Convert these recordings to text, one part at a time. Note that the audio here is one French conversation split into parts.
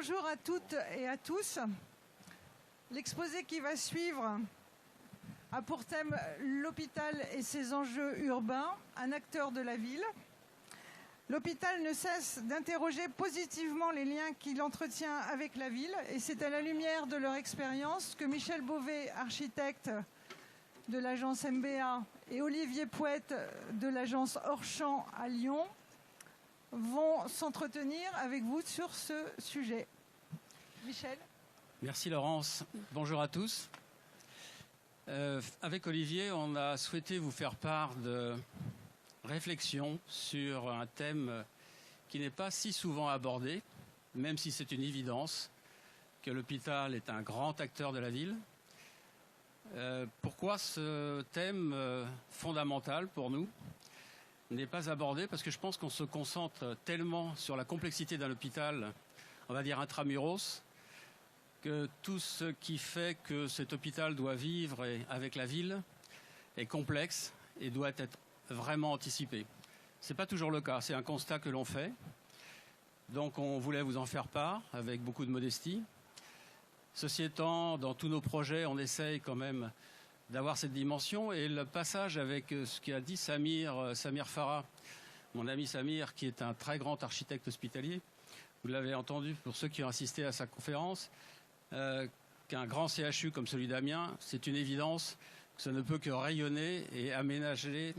Bonjour à toutes et à tous. L'exposé qui va suivre a pour thème l'hôpital et ses enjeux urbains, un acteur de la ville. L'hôpital ne cesse d'interroger positivement les liens qu'il entretient avec la ville et c'est à la lumière de leur expérience que Michel Beauvais, architecte de l'agence MBA, et Olivier Pouette de l'agence Orchamps à Lyon vont s'entretenir avec vous sur ce sujet. Michel. Merci Laurence. Bonjour à tous. Avec Olivier, on a souhaité vous faire part de réflexions sur un thème qui n'est pas si souvent abordé, même si c'est une évidence, que l'hôpital est un grand acteur de la ville. Pourquoi ce thème fondamental pour nous n'est pas abordé? Parce que je pense qu'on se concentre tellement sur la complexité d'un hôpital, on va dire intramuros, que tout ce qui fait que cet hôpital doit vivre avec la ville est complexe et doit être vraiment anticipé. Ce n'est pas toujours le cas, c'est un constat que l'on fait. Donc on voulait vous en faire part avec beaucoup de modestie. Ceci étant, dans tous nos projets, on essaye quand même d'avoir cette dimension. Et le passage avec ce qu'a dit Samir Farah, mon ami Samir, qui est un très grand architecte hospitalier, vous l'avez entendu pour ceux qui ont assisté à sa conférence, qu'un grand CHU comme celui d'Amiens, c'est une évidence que ça ne peut que rayonner et aménager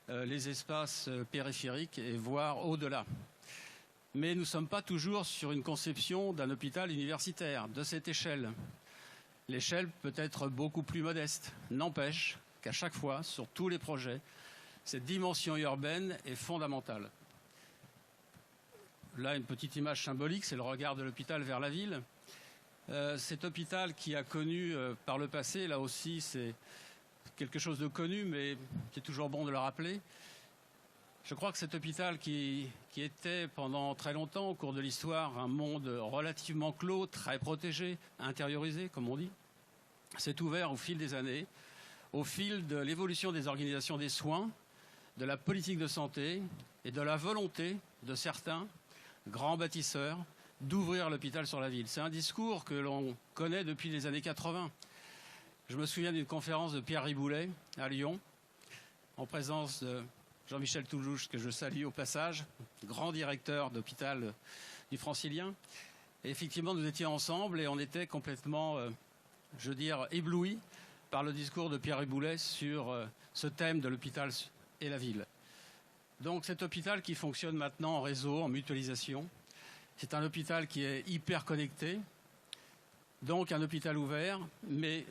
les espaces périphériques et voir au-delà. Mais nous ne sommes pas toujours sur une conception d'un hôpital universitaire de cette échelle. L'échelle peut être beaucoup plus modeste. N'empêche qu'à chaque fois, sur tous les projets, cette dimension urbaine est fondamentale. Là, une petite image symbolique, c'est le regard de l'hôpital vers la ville. Cet hôpital qui a connu par le passé, là aussi c'est quelque chose de connu, mais c'est toujours bon de le rappeler. Je crois que cet hôpital qui était pendant très longtemps, au cours de l'histoire, un monde relativement clos, très protégé, intériorisé, comme on dit, s'est ouvert au fil des années, au fil de l'évolution des organisations des soins, de la politique de santé et de la volonté de certains grands bâtisseurs d'ouvrir l'hôpital sur la ville. C'est un discours que l'on connaît depuis les années 80. Je me souviens d'une conférence de Pierre Riboulet à Lyon, en présence de Jean-Michel Toulouche, que je salue au passage, grand directeur d'hôpital du Francilien. Et effectivement, nous étions ensemble et on était complètement, éblouis par le discours de Pierre Riboulet sur ce thème de l'hôpital et la ville. Donc cet hôpital qui fonctionne maintenant en réseau, en mutualisation, c'est un hôpital qui est hyper connecté, donc un hôpital ouvert, mais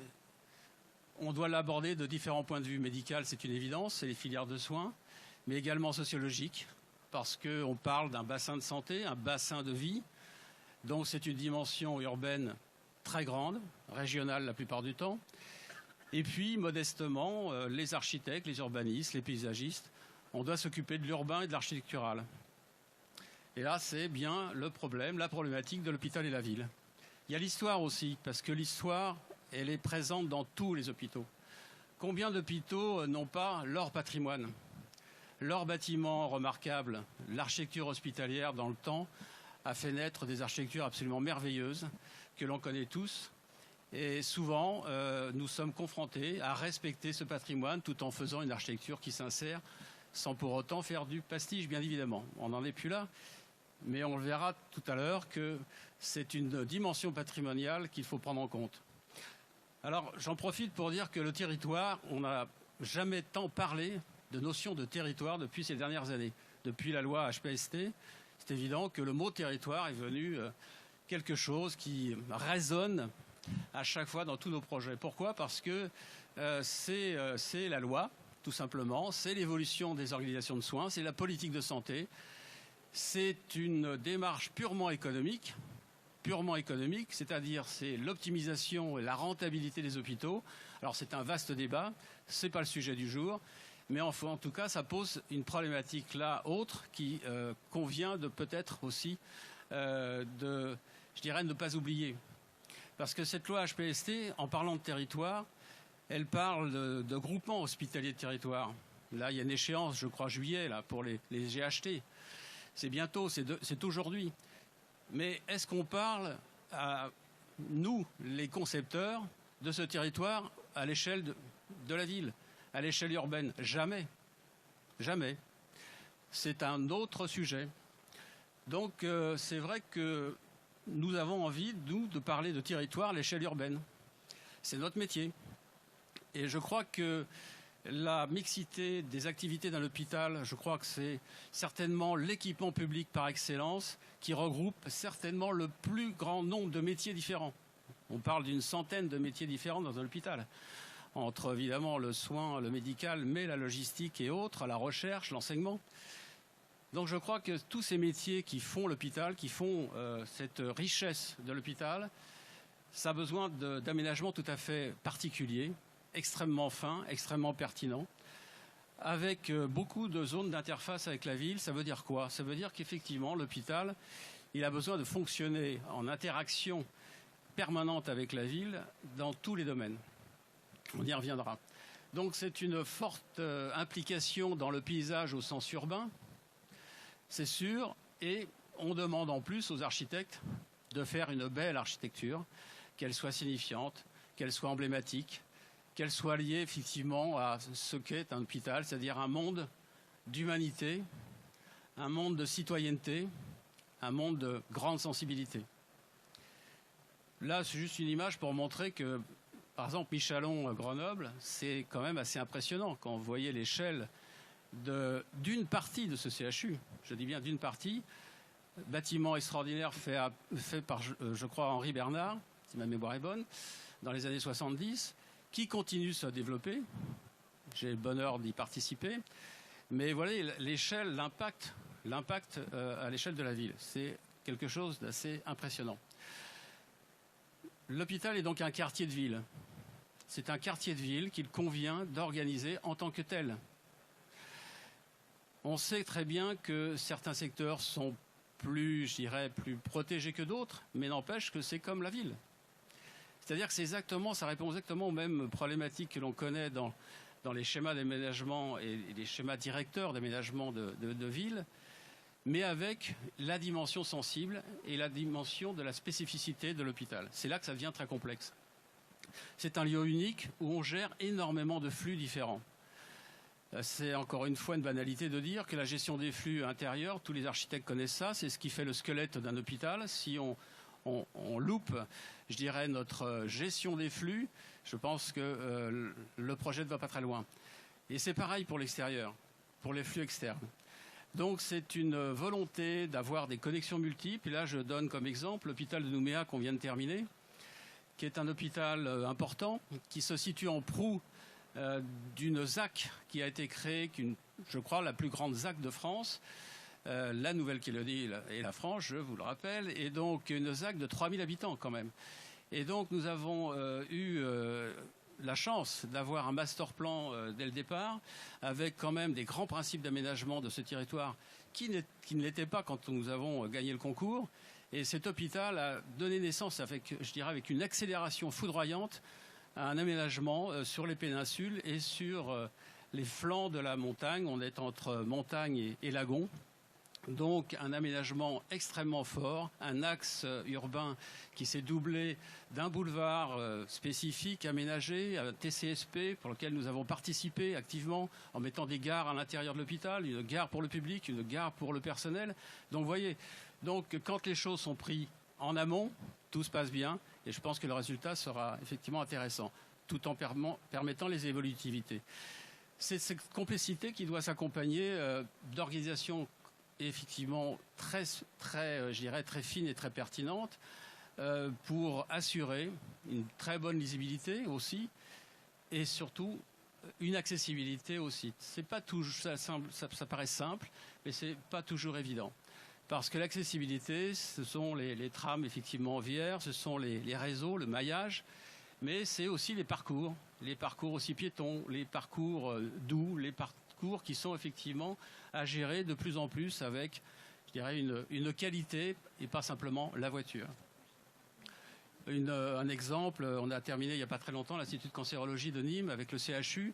on doit l'aborder de différents points de vue. Médical, c'est une évidence, c'est les filières de soins, mais également sociologique, parce qu'on parle d'un bassin de santé, un bassin de vie. Donc c'est une dimension urbaine très grande, régionale la plupart du temps. Et puis, modestement, les architectes, les urbanistes, les paysagistes, on doit s'occuper de l'urbain et de l'architectural. Et là, c'est bien le problème, la problématique de l'hôpital et la ville. Il y a l'histoire aussi, parce que l'histoire, elle est présente dans tous les hôpitaux. Combien d'hôpitaux n'ont pas leur patrimoine, leur bâtiment remarquable? L'architecture hospitalière, dans le temps, a fait naître des architectures absolument merveilleuses que l'on connaît tous. Et souvent, nous sommes confrontés à respecter ce patrimoine tout en faisant une architecture qui s'insère sans pour autant faire du pastiche, bien évidemment. On n'en est plus là. Mais on le verra tout à l'heure que c'est une dimension patrimoniale qu'il faut prendre en compte. Alors, j'en profite pour dire que le territoire, on n'a jamais tant parlé de notion de territoire depuis ces dernières années. Depuis la loi HPST, c'est évident que le mot territoire est venu quelque chose qui résonne à chaque fois dans tous nos projets. Pourquoi? Parce que c'est la loi, tout simplement, c'est l'évolution des organisations de soins, c'est la politique de santé, c'est une démarche purement économique, c'est-à-dire c'est l'optimisation et la rentabilité des hôpitaux. Alors c'est un vaste débat, c'est pas le sujet du jour, mais en tout cas ça pose une problématique là autre qui convient de peut-être aussi ne pas oublier. Parce que cette loi HPST, en parlant de territoire, elle parle de groupement hospitalier de territoire. Là, il y a une échéance, je crois, juillet, là, pour les GHT. C'est bientôt, c'est aujourd'hui. Mais est-ce qu'on parle à nous, les concepteurs de ce territoire, à l'échelle de la ville, à l'échelle urbaine? Jamais. Jamais. C'est un autre sujet. Donc c'est vrai que nous avons envie, nous, de parler de territoire à l'échelle urbaine. C'est notre métier. Et je crois que la mixité des activités d'un hôpital, je crois que c'est certainement l'équipement public par excellence qui regroupe certainement le plus grand nombre de métiers différents. On parle d'une centaine de métiers différents dans un hôpital, entre évidemment le soin, le médical, mais la logistique et autres, la recherche, l'enseignement. Donc je crois que tous ces métiers qui font l'hôpital, qui font cette richesse de l'hôpital, ça a besoin d'aménagements tout à fait particuliers, extrêmement fins, extrêmement pertinents, avec beaucoup de zones d'interface avec la ville. Ça veut dire quoi? Ça veut dire qu'effectivement, l'hôpital, il a besoin de fonctionner en interaction permanente avec la ville dans tous les domaines. On y reviendra. Donc c'est une forte implication dans le paysage au sens urbain, c'est sûr, et on demande en plus aux architectes de faire une belle architecture, qu'elle soit signifiante, qu'elle soit emblématique, qu'elle soit liée effectivement à ce qu'est un hôpital, c'est-à-dire un monde d'humanité, un monde de citoyenneté, un monde de grande sensibilité. Là, c'est juste une image pour montrer que, par exemple, Michalon-Grenoble, c'est quand même assez impressionnant quand vous voyez l'échelle d'une partie de ce CHU. Je dis bien d'une partie. Bâtiment extraordinaire fait par, je crois, Henri Bernard, si ma mémoire est bonne, dans les années 70, qui continue de se développer. J'ai le bonheur d'y participer. Mais voilà l'échelle, l'impact à l'échelle de la ville. C'est quelque chose d'assez impressionnant. L'hôpital est donc un quartier de ville. C'est un quartier de ville qu'il convient d'organiser en tant que tel. On sait très bien que certains secteurs sont plus, je dirais, plus protégés que d'autres, mais n'empêche que c'est comme la ville. C'est-à-dire que ça répond exactement aux mêmes problématiques que l'on connaît dans les schémas d'aménagement et les schémas directeurs d'aménagement de ville, mais avec la dimension sensible et la dimension de la spécificité de l'hôpital. C'est là que ça devient très complexe. C'est un lieu unique où on gère énormément de flux différents. C'est encore une fois une banalité de dire que la gestion des flux intérieurs, tous les architectes connaissent ça, c'est ce qui fait le squelette d'un hôpital. Si on loupe, je dirais, notre gestion des flux, je pense que le projet ne va pas très loin. Et c'est pareil pour l'extérieur, pour les flux externes. Donc c'est une volonté d'avoir des connexions multiples. Et là, je donne comme exemple l'hôpital de Nouméa qu'on vient de terminer, qui est un hôpital important, qui se situe en proue d'une ZAC qui a été créée, je crois, la plus grande ZAC de France, la Nouvelle-Calédonie et la France, je vous le rappelle, et donc une ZAC de 3000 habitants quand même. Et donc nous avons eu la chance d'avoir un master plan dès le départ, avec quand même des grands principes d'aménagement de ce territoire qui ne l'étaient pas quand nous avons gagné le concours. Et cet hôpital a donné naissance, je dirais, avec une accélération foudroyante, à un aménagement sur les péninsules et sur les flancs de la montagne. On est entre montagne et lagon. Donc un aménagement extrêmement fort, un axe urbain qui s'est doublé d'un boulevard spécifique aménagé, un TCSP pour lequel nous avons participé activement en mettant des gares à l'intérieur de l'hôpital, une gare pour le public, une gare pour le personnel. Donc vous voyez, quand les choses sont prises en amont, tout se passe bien et je pense que le résultat sera effectivement intéressant, tout en permettant les évolutivités. C'est cette complexité qui doit s'accompagner d'organisations effectivement très, je dirais, très fine et très pertinente pour assurer une très bonne lisibilité aussi et surtout une accessibilité aussi. C'est pas toujours, ça paraît simple, mais c'est pas toujours évident. Parce que l'accessibilité, ce sont les trams effectivement viaires, ce sont les réseaux, le maillage, mais c'est aussi les parcours aussi piétons, les parcours doux, les parcours qui sont effectivement à gérer de plus en plus avec, je dirais, une qualité et pas simplement la voiture. Un exemple, on a terminé il n'y a pas très longtemps l'Institut de cancérologie de Nîmes avec le CHU,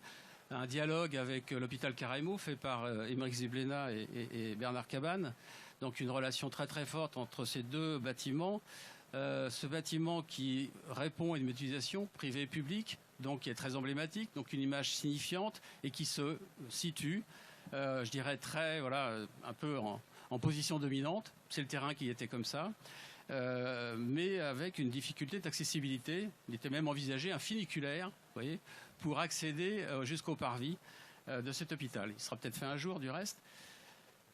un dialogue avec l'hôpital Caraïmaux fait par Émeric Ziblena et Bernard Cabane, donc une relation très très forte entre ces deux bâtiments. Ce bâtiment qui répond à une mutualisation privée et publique, donc qui est très emblématique, donc une image signifiante et qui se situe, je dirais très, voilà, un peu en position dominante. C'est le terrain qui était comme ça, mais avec une difficulté d'accessibilité. Il était même envisagé un funiculaire, vous voyez, pour accéder jusqu'au parvis de cet hôpital. Il sera peut-être fait un jour du reste.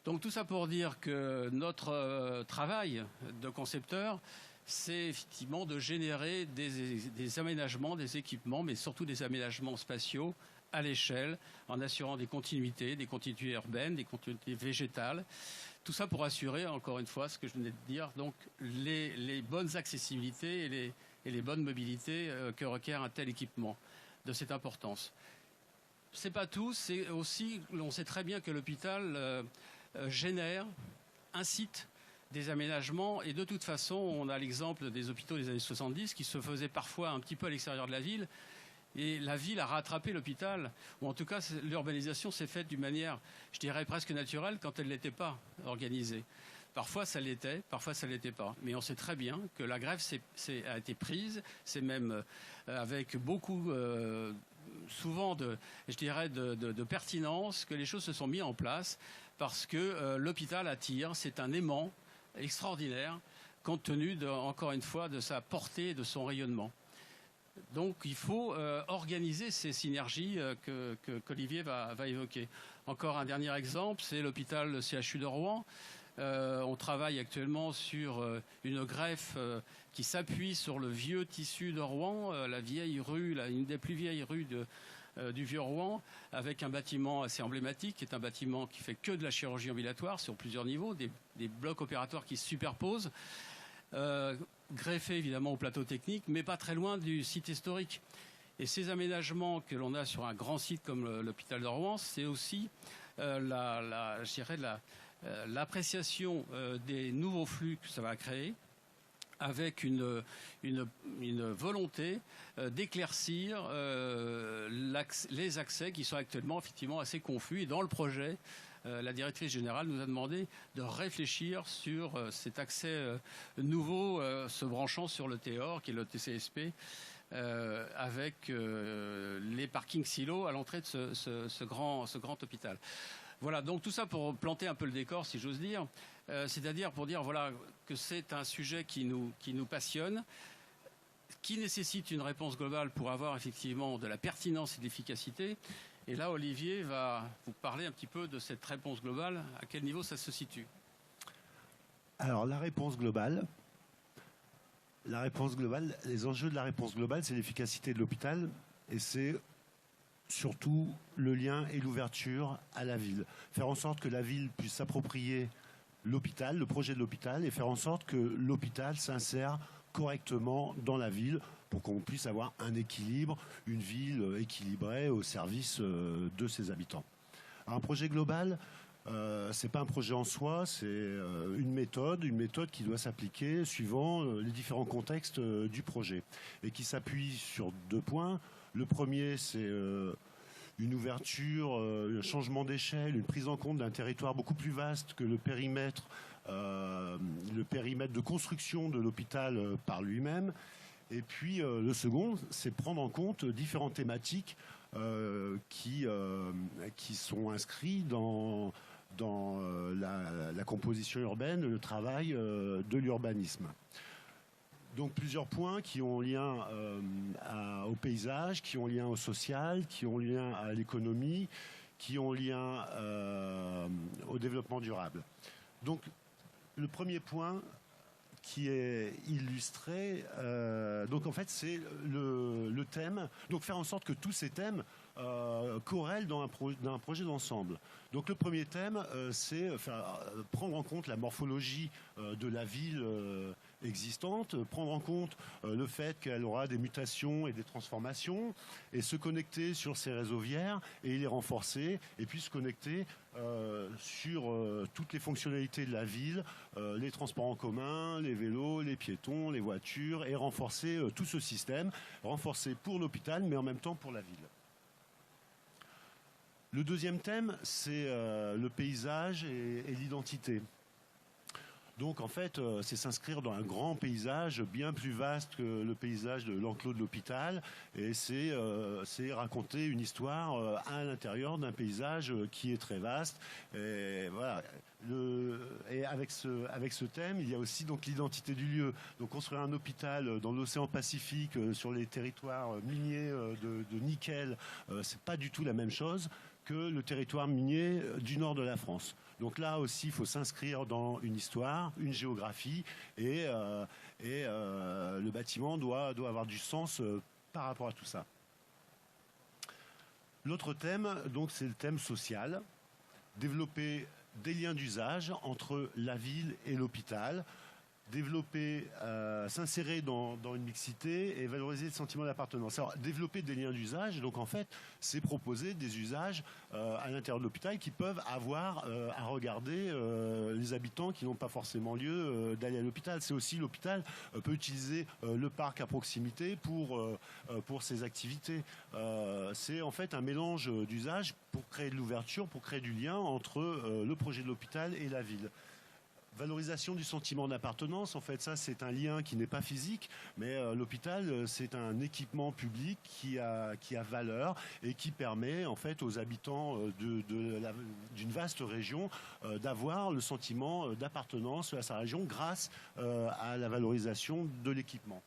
Donc tout ça pour dire que notre travail de concepteur, c'est effectivement de générer des aménagements, des équipements, mais surtout des aménagements spatiaux à l'échelle, en assurant des continuités urbaines, des continuités végétales. Tout ça pour assurer, encore une fois, ce que je venais de dire, donc les bonnes accessibilités et les bonnes mobilités que requiert un tel équipement de cette importance. C'est pas tout, c'est aussi, on sait très bien que l'hôpital génère, incite des aménagements, et de toute façon, on a l'exemple des hôpitaux des années 70 qui se faisaient parfois un petit peu à l'extérieur de la ville, et la ville a rattrapé l'hôpital, ou en tout cas l'urbanisation s'est faite d'une manière, je dirais, presque naturelle quand elle n'était pas organisée. Parfois ça l'était, parfois ça ne l'était pas. Mais on sait très bien que la grève a été prise, c'est même avec beaucoup, souvent de pertinence, que les choses se sont mises en place, parce que l'hôpital attire, c'est un aimant extraordinaire, compte tenu, encore une fois, de sa portée et de son rayonnement. Donc il faut organiser ces synergies qu'Olivier va évoquer. Encore un dernier exemple, c'est l'hôpital le CHU de Rouen. On travaille actuellement sur une greffe qui s'appuie sur le vieux tissu de Rouen, la vieille rue, une des plus vieilles rues du vieux Rouen, avec un bâtiment assez emblématique, qui est un bâtiment qui fait que de la chirurgie ambulatoire sur plusieurs niveaux, des blocs opératoires qui se superposent, greffés évidemment au plateau technique, mais pas très loin du site historique. Et ces aménagements que l'on a sur un grand site comme l'hôpital de Rouen, c'est aussi l'appréciation des nouveaux flux que ça va créer, avec une volonté d'éclaircir les accès qui sont actuellement effectivement assez confus. Et dans le projet, la directrice générale nous a demandé de réfléchir sur cet accès nouveau se branchant sur le TEOR, qui est le TCSP, avec les parkings silos à l'entrée de ce grand hôpital. Voilà, donc tout ça pour planter un peu le décor, si j'ose dire, c'est-à-dire pour dire voilà, que c'est un sujet qui nous passionne, qui nécessite une réponse globale pour avoir effectivement de la pertinence et de l'efficacité. Et là, Olivier va vous parler un petit peu de cette réponse globale, à quel niveau ça se situe. Alors, la réponse globale, les enjeux de la réponse globale, c'est l'efficacité de l'hôpital, et c'est surtout le lien et l'ouverture à la ville. Faire en sorte que la ville puisse s'approprier l'hôpital, le projet de l'hôpital, et faire en sorte que l'hôpital s'insère correctement dans la ville pour qu'on puisse avoir un équilibre, une ville équilibrée au service de ses habitants. Alors, un projet global, c'est pas un projet en soi, c'est une méthode qui doit s'appliquer suivant les différents contextes du projet et qui s'appuie sur 2 points. Le premier, c'est une ouverture, un changement d'échelle, une prise en compte d'un territoire beaucoup plus vaste que le périmètre de construction de l'hôpital par lui-même. Et puis le second, c'est prendre en compte différentes thématiques qui sont inscrites dans la composition urbaine, le travail de l'urbanisme. Donc plusieurs points qui ont lien au paysage, qui ont lien au social, qui ont lien à l'économie, qui ont lien au développement durable. Donc le premier point qui est illustré, donc en fait c'est le thème, donc faire en sorte que tous ces thèmes corrèlent dans un projet d'ensemble. Donc le premier thème, c'est prendre en compte la morphologie de la ville existante, prendre en compte le fait qu'elle aura des mutations et des transformations, et se connecter sur ces réseaux viaires et les renforcer, et puis se connecter sur toutes les fonctionnalités de la ville, les transports en commun, les vélos, les piétons, les voitures, et renforcer tout ce système, renforcer pour l'hôpital, mais en même temps pour la ville. Le deuxième thème, c'est le paysage et l'identité. Donc en fait, c'est s'inscrire dans un grand paysage bien plus vaste que le paysage de l'enclos de l'hôpital, et c'est raconter une histoire à l'intérieur d'un paysage qui est très vaste. Et voilà. Et avec ce thème, il y a aussi donc l'identité du lieu. Donc construire un hôpital dans l'océan Pacifique, sur les territoires miniers de nickel, c'est pas du tout la même chose que le territoire minier du nord de la France. Donc là aussi, il faut s'inscrire dans une histoire, une géographie, et le bâtiment doit avoir du sens par rapport à tout ça. L'autre thème, donc, c'est le thème social. Développer des liens d'usage entre la ville et l'hôpital, s'insérer dans une mixité et valoriser le sentiment d'appartenance. Alors, développer des liens d'usage, donc en fait, c'est proposer des usages à l'intérieur de l'hôpital qui peuvent avoir à regarder les habitants qui n'ont pas forcément lieu d'aller à l'hôpital. C'est aussi l'hôpital peut utiliser le parc à proximité pour ses activités. C'est en fait un mélange d'usages pour créer de l'ouverture, pour créer du lien entre le projet de l'hôpital et la ville. Valorisation du sentiment d'appartenance, en fait, ça c'est un lien qui n'est pas physique, mais l'hôpital c'est un équipement public qui a valeur et qui permet en fait aux habitants d'une vaste région d'avoir le sentiment d'appartenance à sa région grâce à la valorisation de l'équipement.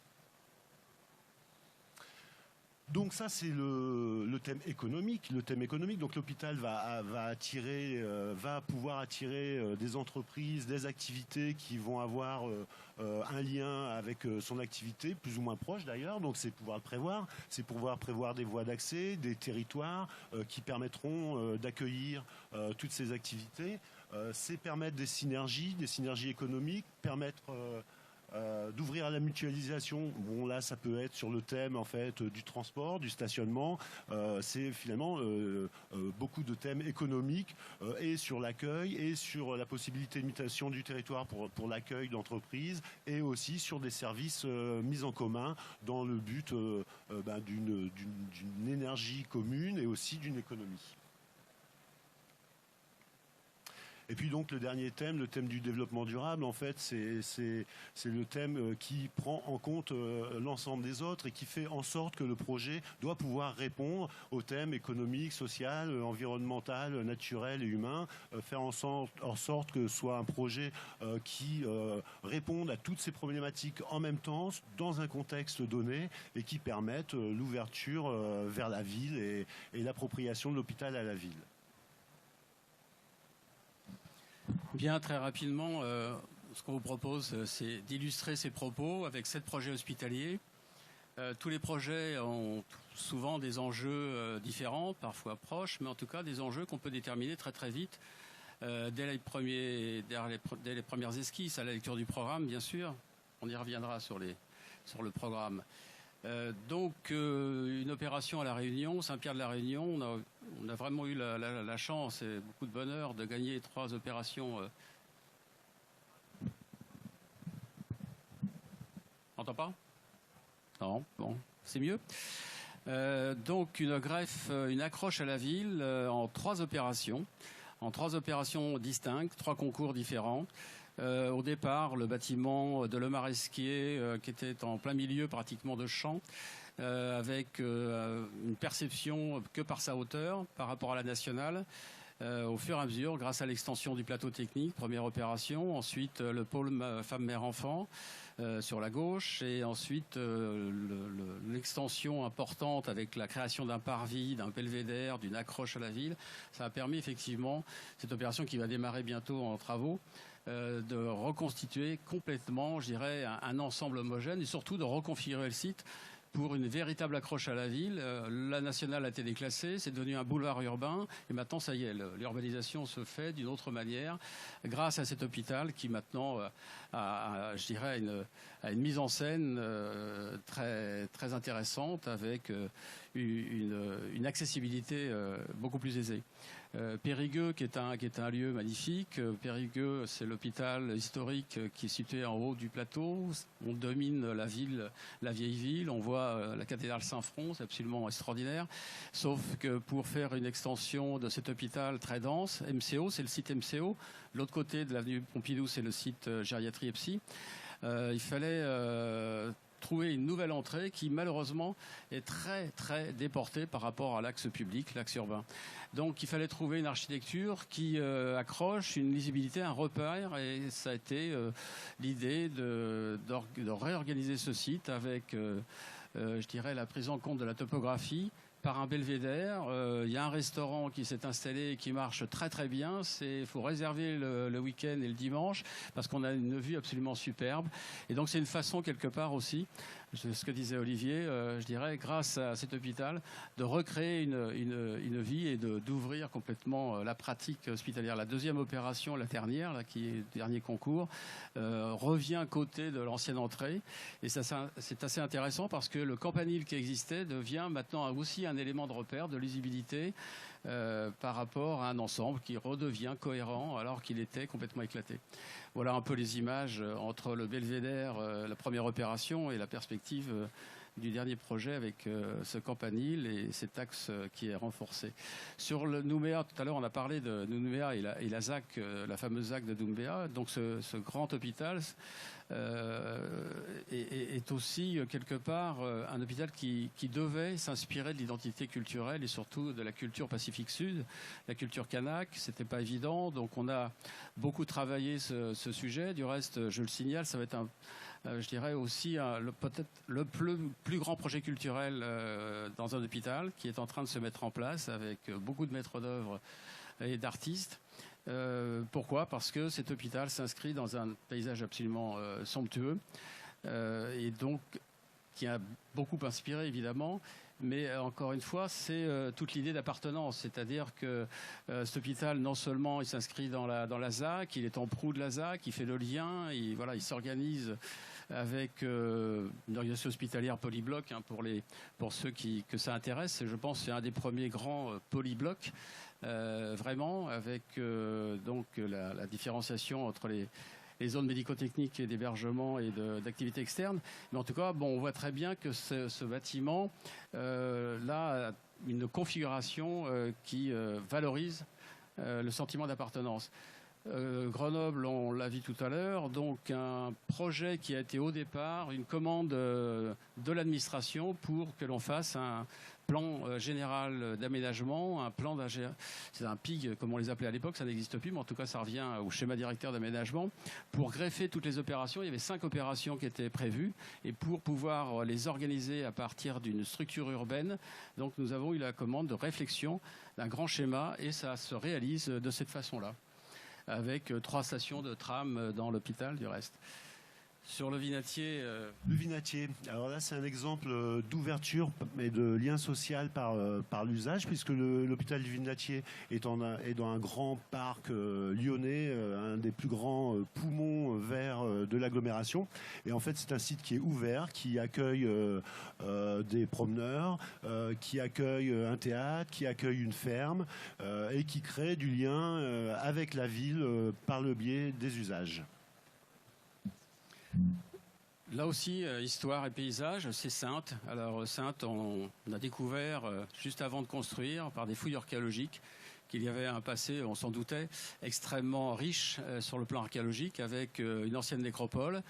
Donc ça, c'est le thème économique. Le thème économique, donc l'hôpital va pouvoir attirer des entreprises, des activités qui vont avoir un lien avec son activité, plus ou moins proche d'ailleurs. Donc c'est pouvoir prévoir des voies d'accès, des territoires qui permettront d'accueillir toutes ces activités. C'est permettre des synergies économiques, permettre d'ouvrir à la mutualisation. Bon, là, ça peut être sur le thème en fait du transport, du stationnement. C'est finalement beaucoup de thèmes économiques et sur l'accueil et sur la possibilité de mutation du territoire pour l'accueil d'entreprises et aussi sur des services mis en commun dans le but d'une énergie commune et aussi d'une économie. Et puis donc le dernier thème, le thème du développement durable, en fait, c'est le thème qui prend en compte l'ensemble des autres et qui fait en sorte que le projet doit pouvoir répondre aux thèmes économiques, social, environnemental, naturel et humain, faire en sorte que ce soit un projet qui réponde à toutes ces problématiques en même temps, dans un contexte donné, et qui permette l'ouverture vers la ville et l'appropriation de l'hôpital à la ville. Bien, très rapidement, ce qu'on vous propose, c'est d'illustrer ces propos avec 7 projets hospitaliers. Tous les projets ont souvent des enjeux différents, parfois proches, mais en tout cas des enjeux qu'on peut déterminer très très vite dès les premières esquisses, à la lecture du programme, bien sûr. On y reviendra sur le programme. Donc, une opération à La Réunion, Saint-Pierre de la Réunion, on a vraiment eu la chance et beaucoup de bonheur de gagner 3 opérations. On n'entend pas ? Non, bon, c'est mieux. Donc, une greffe, une accroche à la ville en 3 opérations distinctes, 3 concours différents. Au départ, le bâtiment de Le Maresquier, qui était en plein milieu pratiquement de champs, avec une perception que par sa hauteur par rapport à la nationale. Au fur et à mesure, grâce à l'extension du plateau technique, première opération, ensuite le pôle femme-mère-enfant sur la gauche, et ensuite l'extension importante avec la création d'un parvis, d'un belvédère, d'une accroche à la ville. Ça a permis effectivement, cette opération qui va démarrer bientôt en travaux, de reconstituer complètement, je dirais, un ensemble homogène et surtout de reconfigurer le site pour une véritable accroche à la ville. La nationale a été déclassée, c'est devenu un boulevard urbain et maintenant ça y est, l'urbanisation se fait d'une autre manière grâce à cet hôpital qui maintenant a, je dirais, a une mise en scène très, très intéressante avec une accessibilité beaucoup plus aisée. Périgueux, qui est un lieu magnifique. Périgueux, c'est l'hôpital historique qui est situé en haut du plateau. On domine la ville, la vieille ville. On voit la cathédrale Saint-Front, c'est absolument extraordinaire. Sauf que pour faire une extension de cet hôpital très dense, MCO, c'est le site MCO. L'autre côté de l'avenue Pompidou, c'est le site gériatrie et psy. Il fallait trouver une nouvelle entrée qui malheureusement est très très déportée par rapport à l'axe public, l'axe urbain. Donc il fallait trouver une architecture qui accroche, une lisibilité, un repère, et ça a été l'idée de réorganiser ce site avec, je dirais, la prise en compte de la topographie par un belvédère. Il y a un restaurant qui s'est installé et qui marche très très bien. Il faut réserver le week-end et le dimanche parce qu'on a une vue absolument superbe. Et donc c'est une façon quelque part aussi, ce que disait Olivier, je dirais, grâce à cet hôpital, de recréer une vie et d'ouvrir complètement la pratique hospitalière. La deuxième opération, la ternière, là, qui est le dernier concours, revient à côté de l'ancienne entrée. Et ça, c'est assez intéressant parce que le campanile qui existait devient maintenant aussi un élément de repère, de lisibilité par rapport à un ensemble qui redevient cohérent alors qu'il était complètement éclaté. Voilà un peu les images entre le belvédère, la première opération, et la perspective du dernier projet avec ce campanile et cet axe qui est renforcé. Sur le Nouméa, tout à l'heure on a parlé de Nouméa et la ZAC, la fameuse ZAC de Nouméa. Donc ce grand hôpital est aussi quelque part un hôpital qui devait s'inspirer de l'identité culturelle et surtout de la culture Pacifique Sud, la culture kanak. C'était pas évident, donc on a beaucoup travaillé ce sujet. Du reste, je le signale, ça va être je dirais aussi peut-être le plus grand projet culturel dans un hôpital qui est en train de se mettre en place avec beaucoup de maîtres d'œuvre et d'artistes. Pourquoi ? Parce que cet hôpital s'inscrit dans un paysage absolument somptueux et donc qui a beaucoup inspiré évidemment. Mais encore une fois, c'est toute l'idée d'appartenance. C'est-à-dire que cet hôpital, non seulement il s'inscrit dans la ZAC, il est en proue de la ZAC, il fait le lien, il s'organise avec une organisation hospitalière polybloc, hein, pour ceux que ça intéresse. Je pense que c'est un des premiers grands polyblocs, vraiment, avec donc la différenciation entre les zones médico-techniques et d'hébergement et d'activités externes. Mais en tout cas, on voit très bien que ce bâtiment là a une configuration qui valorise le sentiment d'appartenance. Grenoble, on l'a vu tout à l'heure, donc un projet qui a été au départ une commande de l'administration pour que l'on fasse un plan général d'aménagement, un plan c'est un PIG comme on les appelait à l'époque, ça n'existe plus, mais en tout cas ça revient au schéma directeur d'aménagement, pour greffer toutes les opérations. Il y avait 5 opérations qui étaient prévues, et pour pouvoir les organiser à partir d'une structure urbaine, donc nous avons eu la commande de réflexion d'un grand schéma, et ça se réalise de cette façon-là, avec 3 stations de tram dans l'hôpital du reste. Sur le Vinatier... Le Vinatier, alors là c'est un exemple d'ouverture et de lien social par l'usage, puisque l'hôpital du Vinatier est dans un grand parc lyonnais, un des plus grands poumons verts de l'agglomération. Et en fait c'est un site qui est ouvert, qui accueille des promeneurs, qui accueille un théâtre, qui accueille une ferme, et qui crée du lien avec la ville par le biais des usages. Là aussi, histoire et paysage, c'est Saintes. Alors Saintes, on a découvert juste avant de construire, par des fouilles archéologiques, qu'il y avait un passé, on s'en doutait, extrêmement riche sur le plan archéologique, avec une ancienne nécropole.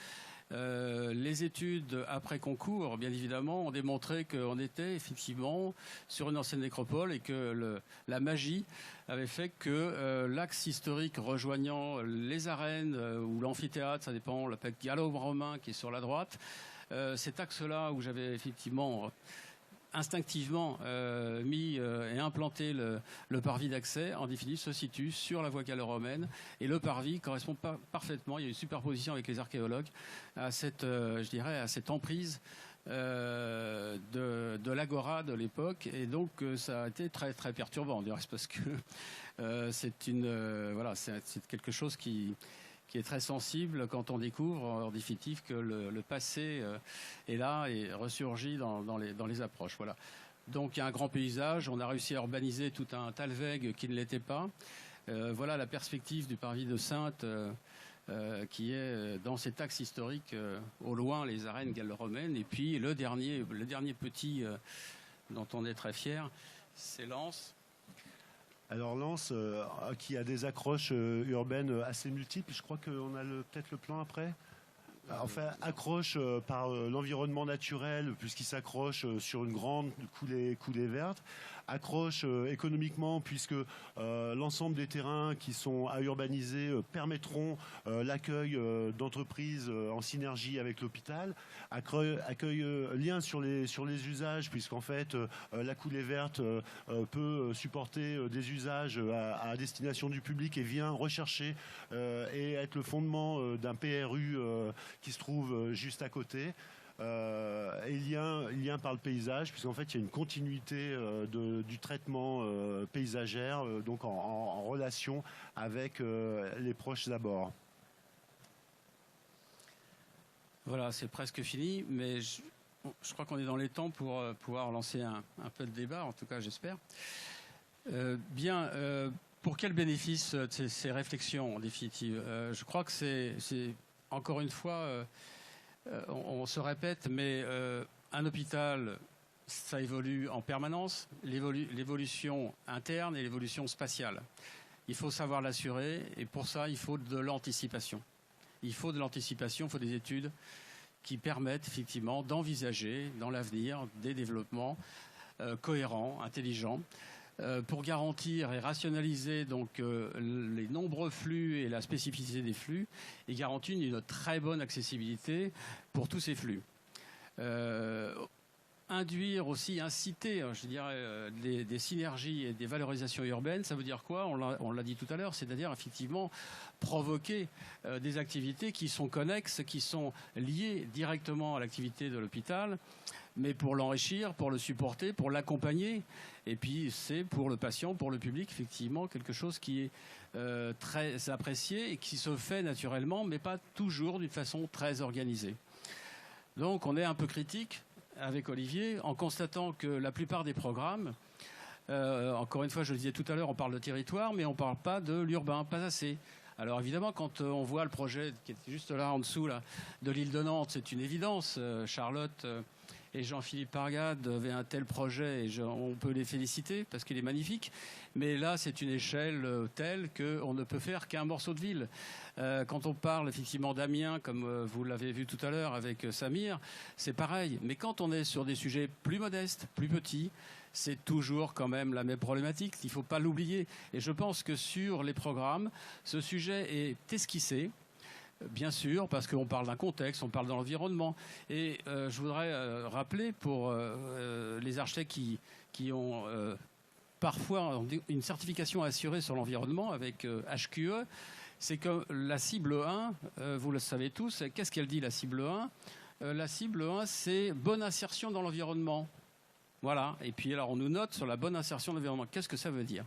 Les études après concours, bien évidemment, ont démontré qu'on était effectivement sur une ancienne nécropole et que la magie avait fait que l'axe historique rejoignant les arènes ou l'amphithéâtre, ça dépend, l'appel gallo-romain qui est sur la droite, cet axe-là où j'avais effectivement instinctivement mis et implanté le parvis d'accès, en définitive, se situe sur la voie gallo-romaine. Et le parvis correspond parfaitement, il y a une superposition avec les archéologues, à cette emprise de l'agora de l'époque. Et donc, ça a été très, très perturbant, du reste, parce que c'est quelque chose qui qui est très sensible quand on découvre en définitive que le passé est là et ressurgit dans les approches. Voilà. Donc il y a un grand paysage, on a réussi à urbaniser tout un Talweg qui ne l'était pas. Voilà la perspective du parvis de Saintes qui est dans cet axe historique, au loin les arènes gallo-romaines, et puis le dernier petit dont on est très fier, c'est Lens. Alors Lens, qui a des accroches urbaines assez multiples, je crois qu'on a peut-être le plan après. Enfin, accroche par l'environnement naturel, puisqu'il s'accroche sur une grande coulée verte. Accroche économiquement, puisque l'ensemble des terrains qui sont à urbaniser permettront l'accueil d'entreprises en synergie avec l'hôpital. Lien sur les usages, puisqu'en fait, la coulée verte peut supporter des usages à destination du public et vient rechercher et être le fondement d'un PRU qui se trouve juste à côté. Et lien par le paysage, puisqu'en fait il y a une continuité du traitement paysagère, donc en relation avec les proches abords. Voilà, c'est presque fini, mais je crois qu'on est dans les temps pour pouvoir lancer un peu de débat, en tout cas j'espère. Pour quel bénéfice ces réflexions en définitive? Je crois que c'est encore une fois... on se répète, mais un hôpital, ça évolue en permanence, l'évolution interne et l'évolution spatiale. Il faut savoir l'assurer, et pour ça, il faut de l'anticipation. Il faut des études qui permettent effectivement d'envisager dans l'avenir des développements cohérents, intelligents, pour garantir et rationaliser donc les nombreux flux et la spécificité des flux, et garantir une très bonne accessibilité pour tous ces flux. Induire aussi, inciter, je dirais, des synergies et des valorisations urbaines, ça veut dire quoi? On l'a dit tout à l'heure, c'est-à-dire effectivement provoquer des activités qui sont connexes, qui sont liées directement à l'activité de l'hôpital, mais pour l'enrichir, pour le supporter, pour l'accompagner. Et puis c'est pour le patient, pour le public, effectivement, quelque chose qui est très apprécié et qui se fait naturellement, mais pas toujours d'une façon très organisée. Donc on est un peu critique avec Olivier en constatant que la plupart des programmes, encore une fois, je le disais tout à l'heure, on parle de territoire, mais on ne parle pas de l'urbain, pas assez. Alors évidemment, quand on voit le projet qui est juste là en dessous là, de l'île de Nantes, c'est une évidence. Charlotte et Jean-Philippe Pargade avaient un tel projet et on peut les féliciter parce qu'il est magnifique. Mais là, c'est une échelle telle qu'on ne peut faire qu'un morceau de ville. Quand on parle effectivement d'Amiens, comme vous l'avez vu tout à l'heure avec Samir, c'est pareil. Mais quand on est sur des sujets plus modestes, plus petits, c'est toujours quand même la même problématique. Il ne faut pas l'oublier. Et je pense que sur les programmes, ce sujet est esquissé. Bien sûr, parce qu'on parle d'un contexte, on parle de l'environnement. Et je voudrais rappeler pour les architectes qui ont parfois une certification assurée sur l'environnement avec HQE, c'est que la cible 1, vous le savez tous, qu'est-ce qu'elle dit la cible 1 La cible 1, c'est bonne insertion dans l'environnement. Voilà. Et puis alors on nous note sur la bonne insertion dans l'environnement. Qu'est-ce que ça veut dire?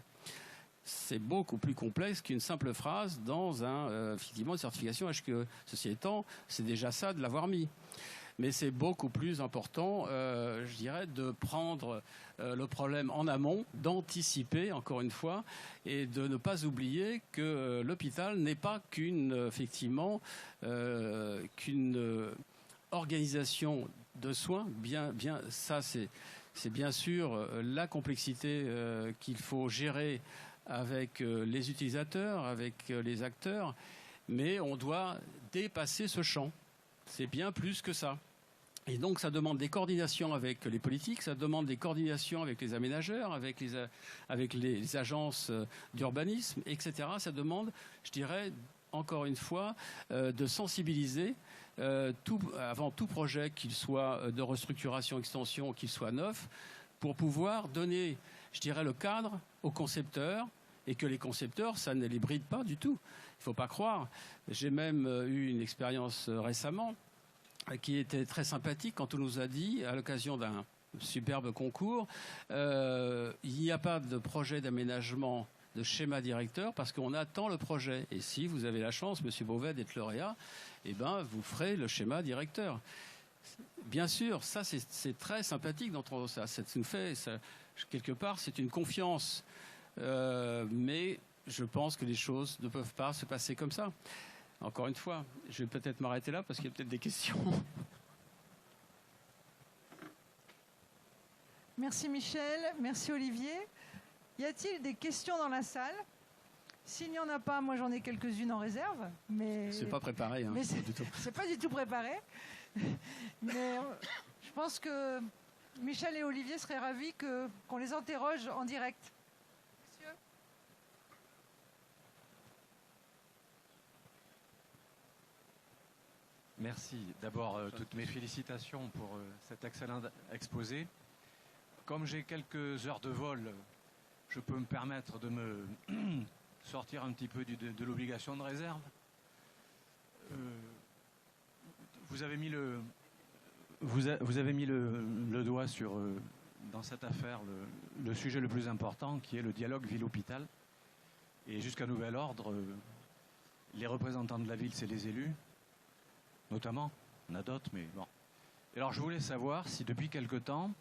C'est beaucoup plus complexe qu'une simple phrase dans effectivement une certification HQE. Ceci étant, c'est déjà ça de l'avoir mis. Mais c'est beaucoup plus important, je dirais, de prendre le problème en amont, d'anticiper, encore une fois, et de ne pas oublier que l'hôpital n'est pas qu'une organisation de soins. Ça, c'est bien sûr la complexité qu'il faut gérer avec les utilisateurs, avec les acteurs, mais on doit dépasser ce champ. C'est bien plus que ça. Et donc ça demande des coordinations avec les politiques, ça demande des coordinations avec les aménageurs, avec les agences d'urbanisme, etc. Ça demande, je dirais, encore une fois, de sensibiliser avant tout projet, qu'il soit de restructuration, extension, qu'il soit neuf, pour pouvoir donner, je dirais, le cadre aux concepteurs, et que les concepteurs, ça ne les bride pas du tout. Il ne faut pas croire. J'ai même eu une expérience récemment qui était très sympathique quand on nous a dit, à l'occasion d'un superbe concours, il n'y a pas de projet d'aménagement de schéma directeur parce qu'on attend le projet. Et si vous avez la chance, Monsieur Beauvais, d'être lauréat, eh ben, vous ferez le schéma directeur. Bien sûr, ça c'est très sympathique d'entendre ça. Ça nous fait, quelque part, c'est une confiance. Mais je pense que les choses ne peuvent pas se passer comme ça. Encore une fois, je vais peut-être m'arrêter là parce qu'il y a peut-être des questions. Merci Michel, merci Olivier. Y a-t-il des questions dans la salle? S'il n'y en a pas, moi j'en ai quelques-unes en réserve. Mais c'est pas préparé. Hein, mais c'est pas du tout préparé. Mais je pense que Michel et Olivier seraient ravis qu'on les interroge en direct. Monsieur ? Merci. D'abord, toutes mes félicitations pour cet excellent exposé. Comme j'ai quelques heures de vol, je peux me permettre de me sortir un petit peu de l'obligation de réserve. Vous avez mis le doigt sur, dans cette affaire, le sujet le plus important, qui est le dialogue ville-hôpital. Et jusqu'à nouvel ordre, les représentants de la ville, c'est les élus, notamment. On a d'autres, mais bon. Et alors, je voulais savoir si depuis quelque temps,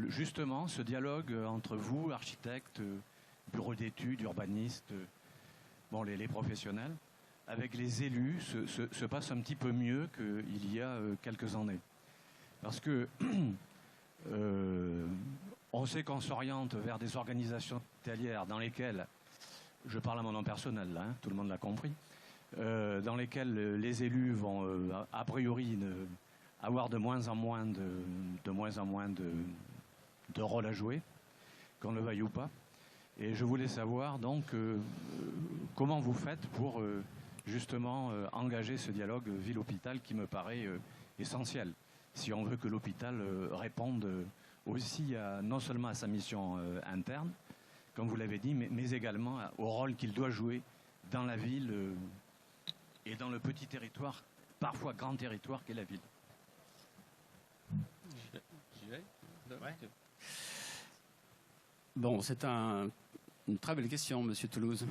justement, ce dialogue entre vous, architectes, bureaux d'études, urbanistes, bon, les professionnels, avec les élus, se passe un petit peu mieux qu'il y a quelques années. Parce que on sait qu'on s'oriente vers des organisations hospitalières dans lesquelles, je parle à mon nom personnel là, hein, tout le monde l'a compris, dans lesquelles les élus vont a priori avoir de moins en moins de rôle à jouer, qu'on le veuille ou pas. Et je voulais savoir donc comment vous faites pour justement engager ce dialogue ville-hôpital qui me paraît essentiel, si on veut que l'hôpital réponde aussi non seulement à sa mission interne, comme vous l'avez dit, mais également au rôle qu'il doit jouer dans la ville et dans le petit territoire, parfois grand territoire qu'est la ville. J'y vais ? Ouais. Bon, c'est une très belle question, Monsieur Toulouse.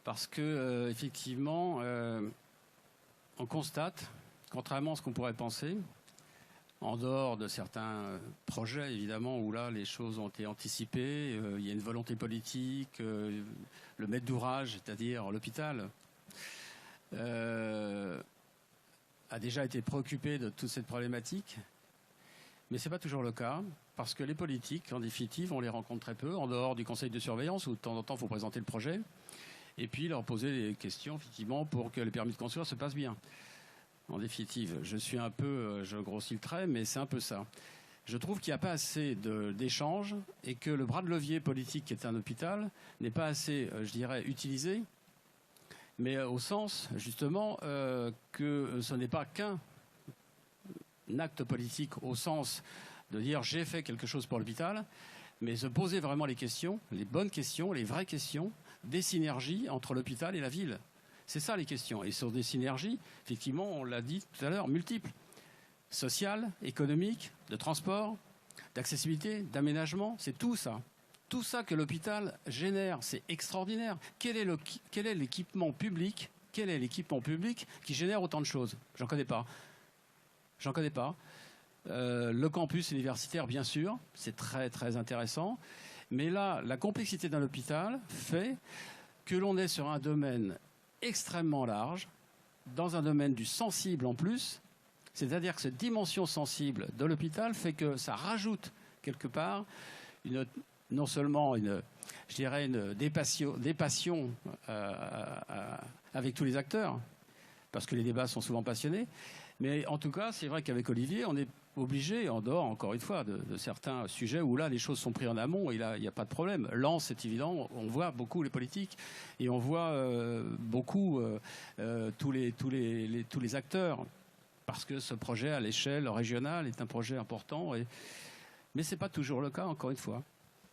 Parce que, effectivement, on constate, contrairement à ce qu'on pourrait penser, en dehors de certains projets, évidemment, où là, les choses ont été anticipées, il y a une volonté politique, le maître d'ouvrage, c'est-à-dire l'hôpital, a déjà été préoccupé de toute cette problématique. Mais ce n'est pas toujours le cas, parce que les politiques, en définitive, on les rencontre très peu, en dehors du conseil de surveillance, où de temps en temps, il faut présenter le projet, et puis leur poser des questions, effectivement, pour que le permis de construire se passe bien. En définitive, je suis un peu, je grossis le trait, mais c'est un peu ça. Je trouve qu'il n'y a pas assez d'échanges, et que le bras de levier politique qui est un hôpital n'est pas assez, je dirais, utilisé, mais au sens, justement, que ce n'est pas qu'un acte politique au sens de dire j'ai fait quelque chose pour l'hôpital, mais se poser vraiment les questions, les bonnes questions, les vraies questions, des synergies entre l'hôpital et la ville. C'est ça les questions. Et sur des synergies, effectivement, on l'a dit tout à l'heure, multiples. Sociales, économiques, de transport, d'accessibilité, d'aménagement, c'est tout ça. Tout ça que l'hôpital génère, c'est extraordinaire. Quel est l'équipement public qui génère autant de choses? J'en connais pas. Le campus universitaire, bien sûr, c'est très très intéressant. Mais là, la complexité d'un hôpital fait que l'on est sur un domaine extrêmement large, dans un domaine du sensible en plus. C'est-à-dire que cette dimension sensible de l'hôpital fait que ça rajoute quelque part non seulement des passions avec tous les acteurs, parce que les débats sont souvent passionnés. Mais en tout cas, c'est vrai qu'avec Olivier, on est obligé, en dehors, encore une fois, de certains sujets où là, les choses sont prises en amont et là, il n'y a pas de problème. Lens, c'est évident, on voit beaucoup les politiques et on voit beaucoup tous les acteurs, parce que ce projet, à l'échelle régionale, est un projet important. Mais ce n'est pas toujours le cas, encore une fois.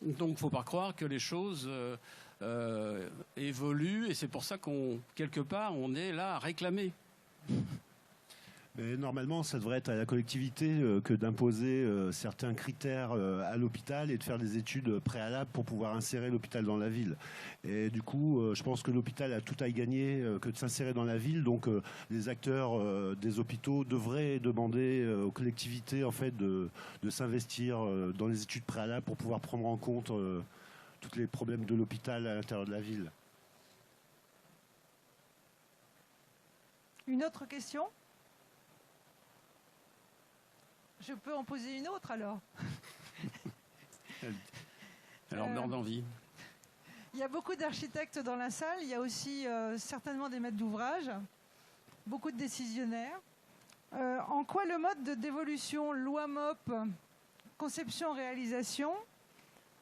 Donc, il ne faut pas croire que les choses évoluent et c'est pour ça quelque part, on est là à réclamer. Mais normalement, ça devrait être à la collectivité que d'imposer certains critères à l'hôpital et de faire des études préalables pour pouvoir insérer l'hôpital dans la ville. Et du coup, je pense que l'hôpital a tout à y gagner que de s'insérer dans la ville. Donc, les acteurs des hôpitaux devraient demander aux collectivités en fait, de s'investir dans les études préalables pour pouvoir prendre en compte tous les problèmes de l'hôpital à l'intérieur de la ville. Une autre question ? Je peux en poser une autre alors. Alors, meurt d'envie. Il y a beaucoup d'architectes dans la salle, il y a aussi certainement des maîtres d'ouvrage, beaucoup de décisionnaires. En quoi le mode de dévolution loi MOP, conception-réalisation,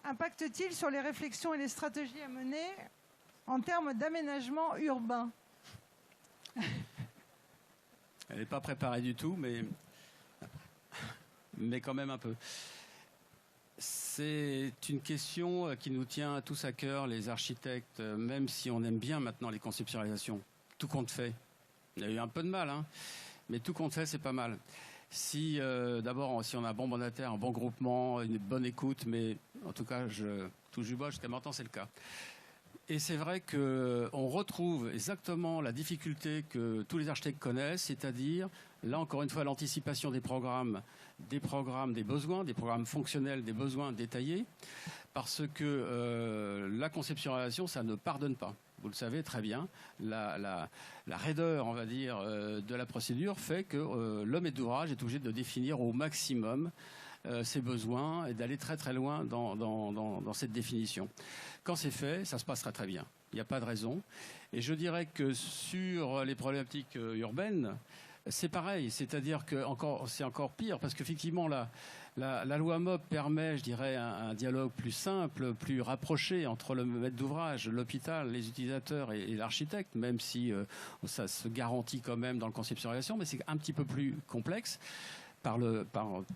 impacte-t-il sur les réflexions et les stratégies à mener en termes d'aménagement urbain ? Elle n'est pas préparée du tout, mais quand même un peu. C'est une question qui nous tient tous à cœur, les architectes, même si on aime bien maintenant les conceptualisations. Tout compte fait. Il y a eu un peu de mal, hein, mais tout compte fait, c'est pas mal. Si d'abord, si on a un bon mandataire, un bon groupement, une bonne écoute, mais en tout cas, je touche du bois, jusqu'à maintenant, c'est le cas. Et c'est vrai qu'on retrouve exactement la difficulté que tous les architectes connaissent, c'est-à-dire, là encore une fois, l'anticipation des programmes, des besoins, des programmes fonctionnels, des besoins détaillés, parce que la conception-réalisation, ça ne pardonne pas. Vous le savez très bien, la raideur, on va dire, de la procédure fait que le maître d'ouvrage est obligé de définir au maximum ses besoins et d'aller très très loin dans cette définition. Quand c'est fait, ça se passe très très bien. Il n'y a pas de raison. Et je dirais que sur les problématiques urbaines, c'est pareil. C'est-à-dire que c'est encore pire parce qu'effectivement, la loi MOP permet, je dirais, un dialogue plus simple, plus rapproché entre le maître d'ouvrage, l'hôpital, les utilisateurs et l'architecte, même si ça se garantit quand même dans le conception-réalisation, mais c'est un petit peu plus complexe par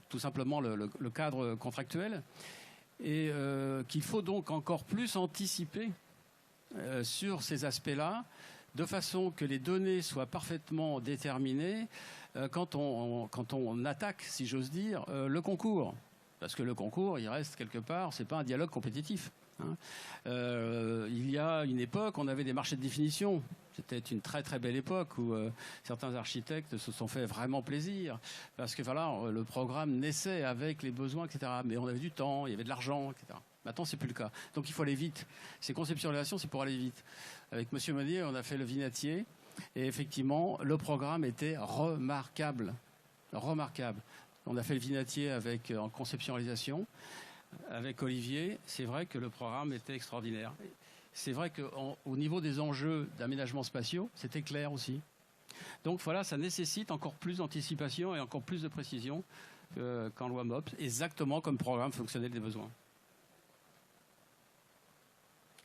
tout simplement le cadre contractuel. Et qu'il faut donc encore plus anticiper sur ces aspects-là, de façon que les données soient parfaitement déterminées quand on attaque, si j'ose dire, le concours. Parce que le concours, il reste quelque part, c'est pas un dialogue compétitif. Hein. Il y a une époque, on avait des marchés de définition. C'était une très très belle époque où certains architectes se sont fait vraiment plaisir parce que voilà, le programme naissait avec les besoins, etc. Mais on avait du temps, il y avait de l'argent, etc. Maintenant, c'est plus le cas. Donc, il faut aller vite. Ces conceptions-réalisations, c'est pour aller vite. Avec Monsieur Monnier, on a fait le Vinatier et effectivement, le programme était remarquable. Remarquable. On a fait le Vinatier en conception-réalisation. Avec Olivier, c'est vrai que le programme était extraordinaire. C'est vrai qu'au niveau des enjeux d'aménagement spatiaux, c'était clair aussi. Donc voilà, ça nécessite encore plus d'anticipation et encore plus de précision qu'en loi MOP, exactement comme programme fonctionnel des besoins.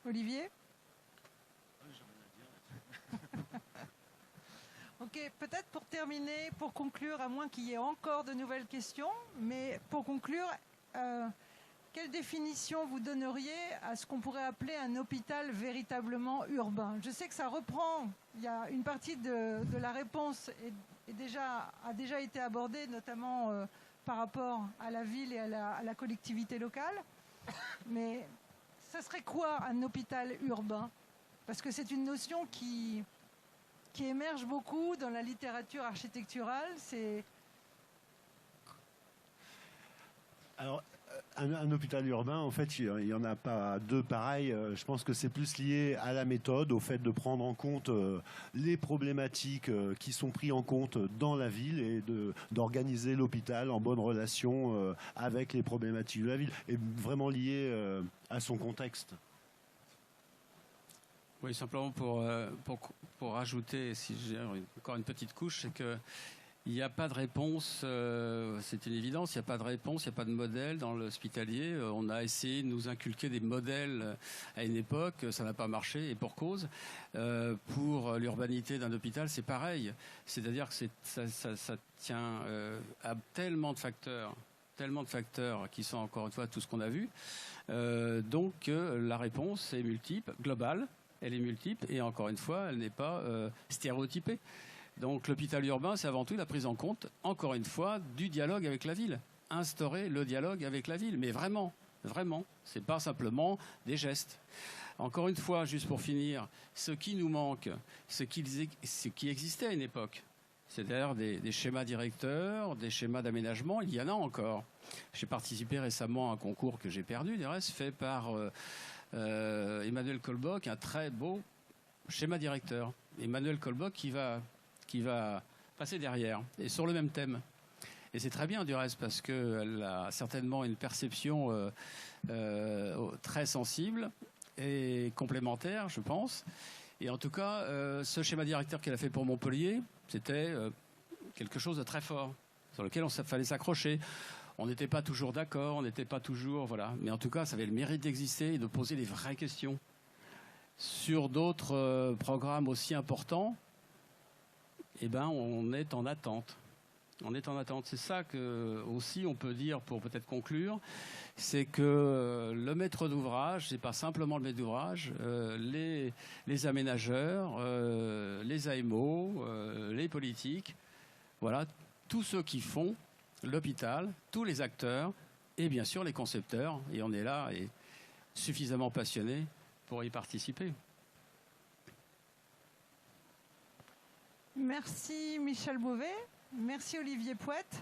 Olivier ? Ok, peut-être pour terminer, pour conclure, à moins qu'il y ait encore de nouvelles questions, mais pour conclure, quelle définition vous donneriez à ce qu'on pourrait appeler un hôpital véritablement urbain ? Je sais que ça reprend, il y a une partie de la réponse a déjà été abordée, notamment par rapport à la ville et à la collectivité locale. Mais ça serait quoi un hôpital urbain ? Parce que c'est une notion qui émerge beaucoup dans la littérature architecturale. Alors, un hôpital urbain, en fait, il n'y en a pas deux pareils. Je pense que c'est plus lié à la méthode, au fait de prendre en compte les problématiques qui sont prises en compte dans la ville et d'organiser l'hôpital en bonne relation avec les problématiques de la ville et vraiment lié à son contexte. Oui, simplement pour rajouter, si j'ai encore une petite couche, c'est que il n'y a pas de réponse, c'est une évidence, il n'y a pas de réponse, il n'y a pas de modèle dans l'hospitalier. On a essayé de nous inculquer des modèles à une époque, ça n'a pas marché, et pour cause. Pour l'urbanité d'un hôpital, c'est pareil. C'est-à-dire que ça tient à tellement de facteurs qui sont encore une fois tout ce qu'on a vu. Donc la réponse est multiple, globale, elle est multiple, et encore une fois, elle n'est pas stéréotypée. Donc l'hôpital urbain, c'est avant tout la prise en compte, encore une fois, du dialogue avec la ville. Instaurer le dialogue avec la ville, mais vraiment, vraiment. C'est pas simplement des gestes. Encore une fois, juste pour finir, ce qui nous manque, ce qui existait à une époque, c'est-à-dire des schémas directeurs, des schémas d'aménagement, il y en a encore. J'ai participé récemment à un concours que j'ai perdu, des restes, fait par Emmanuel Colboc, un très beau schéma directeur. Emmanuel Colboc qui va passer derrière, et sur le même thème. Et c'est très bien du reste, parce qu'elle a certainement une perception très sensible et complémentaire, je pense. Et en tout cas, ce schéma directeur qu'elle a fait pour Montpellier, c'était quelque chose de très fort, sur lequel il fallait s'accrocher. On n'était pas toujours d'accord, on n'était pas toujours... Voilà. Mais en tout cas, ça avait le mérite d'exister et de poser des vraies questions. Sur d'autres programmes aussi importants, eh ben, on est en attente. On est en attente. C'est ça que aussi on peut dire, pour peut-être conclure, c'est que le maître d'ouvrage, c'est pas simplement le maître d'ouvrage, les aménageurs, les AMO, les politiques, voilà, tous ceux qui font l'hôpital, tous les acteurs et bien sûr les concepteurs. Et on est là et suffisamment passionnés pour y participer. Merci Michel Beauvais, merci Olivier Pouette.